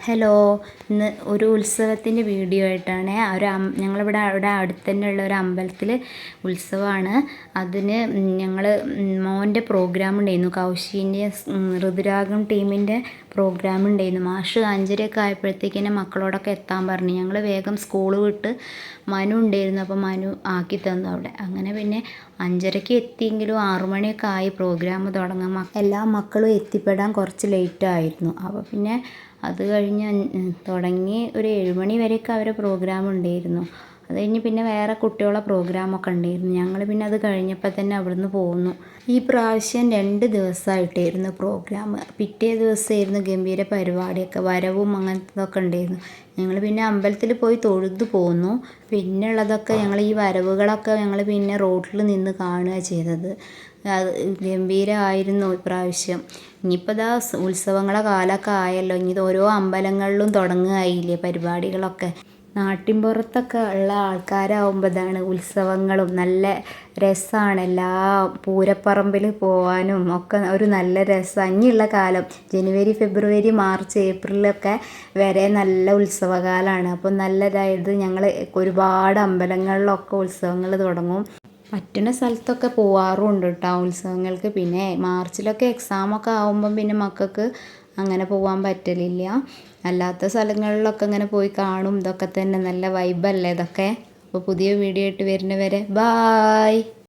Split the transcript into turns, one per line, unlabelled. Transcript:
Hello, ഇന്ന് ഒരു ഉത്സവത്തിൻ്റെ വീഡിയോ ആയിട്ടാണ്. ഞങ്ങളിവിടെ അടുത്ത് തന്നെയുള്ള ഒരു അമ്പലത്തിൽ ഉത്സവമാണ്. അതിന് ഞങ്ങൾ മോൻ്റെ പ്രോഗ്രാം ഉണ്ടായിരുന്നു, കൗശീൻ്റെ ഋതുരാഗം ടീമിൻ്റെ പ്രോഗ്രാം ഉണ്ടായിരുന്നു. മാഷ് 5:30 ആയപ്പോഴത്തേക്കിനെ മക്കളോടൊക്കെ എത്താൻ പറഞ്ഞു. ഞങ്ങൾ വേഗം സ്കൂൾ വിട്ട് മനു ഉണ്ടായിരുന്നു, അപ്പോൾ മനു ആക്കി തന്നു അവിടെ. അങ്ങനെ പിന്നെ 5:30 എത്തിയെങ്കിലും 6 മണിയൊക്കെ ആയി പ്രോഗ്രാം തുടങ്ങാൻ. എല്ലാ മക്കളും എത്തിപ്പെടാൻ കുറച്ച് ലേറ്റായിരുന്നു. അപ്പോൾ പിന്നെ അത് കഴിഞ്ഞ് തുടങ്ങി ഒരു 7 മണി വരെയൊക്കെ അവരെ പ്രോഗ്രാം ഉണ്ടായിരുന്നു. അത് കഴിഞ്ഞ് പിന്നെ വേറെ കുട്ടികളെ പ്രോഗ്രാമൊക്കെ ഉണ്ടായിരുന്നു. ഞങ്ങൾ പിന്നെ അത് കഴിഞ്ഞപ്പോൾ തന്നെ അവിടുന്ന് പോന്നു. ഈ പ്രാവശ്യം 2 ദിവസമായിട്ടായിരുന്നു പ്രോഗ്രാം. പിറ്റേ ദിവസമായിരുന്നു ഗംഭീര പരിപാടിയൊക്കെ, വരവും അങ്ങനത്തതൊക്കെ ഉണ്ടായിരുന്നു. ഞങ്ങൾ പിന്നെ അമ്പലത്തിൽ പോയി തൊഴുതു പോന്നു. പിന്നെ ഉള്ളതൊക്കെ ഈ വരവുകളൊക്കെ ഞങ്ങൾ പിന്നെ റോഡിൽ നിന്ന് കാണുക ചെയ്തത്. അത് ഗംഭീരമായിരുന്നു ഇപ്രാവശ്യം. ഇനിയിപ്പോൾ ഇതാ ഉത്സവങ്ങളെ കാലമൊക്കെ ആയല്ലോ, ഇനി ഇത് ഓരോ അമ്പലങ്ങളിലും തുടങ്ങുകയായില്ലേ പരിപാടികളൊക്കെ. നാട്ടിൻപുറത്തൊക്കെ ഉള്ള ആൾക്കാരാകുമ്പോൾ ഇതാണ് ഉത്സവങ്ങളും നല്ല രസമാണ്. എല്ലാ പൂരപ്പറമ്പിൽ പോകാനും ഒക്കെ ഒരു നല്ല രസമാണ്. ഇനിയുള്ള കാലം ജനുവരി, ഫെബ്രുവരി, മാർച്ച്, ഏപ്രിലൊക്കെ വരെ നല്ല ഉത്സവകാലമാണ്. അപ്പം നല്ലതായത് ഞങ്ങൾ ഒരുപാട് അമ്പലങ്ങളിലൊക്കെ ഉത്സവങ്ങൾ തുടങ്ങും. പറ്റുന്ന സ്ഥലത്തൊക്കെ പോവാറുണ്ട് കേട്ടോ ഉത്സവങ്ങൾക്ക്. പിന്നെ മാർച്ചിലൊക്കെ എക്സാമൊക്കെ ആകുമ്പം പിന്നെ മക്കൾക്ക് അങ്ങനെ പോകാൻ പറ്റലില്ല. അല്ലാത്ത സ്ഥലങ്ങളിലൊക്കെ ഇങ്ങനെ പോയി കാണും. ഇതൊക്കെ തന്നെ നല്ല വൈബല്ലേ ഇതൊക്കെ. അപ്പോൾ പുതിയ വീഡിയോ ആയിട്ട് വരുന്നവരെ ബായ്.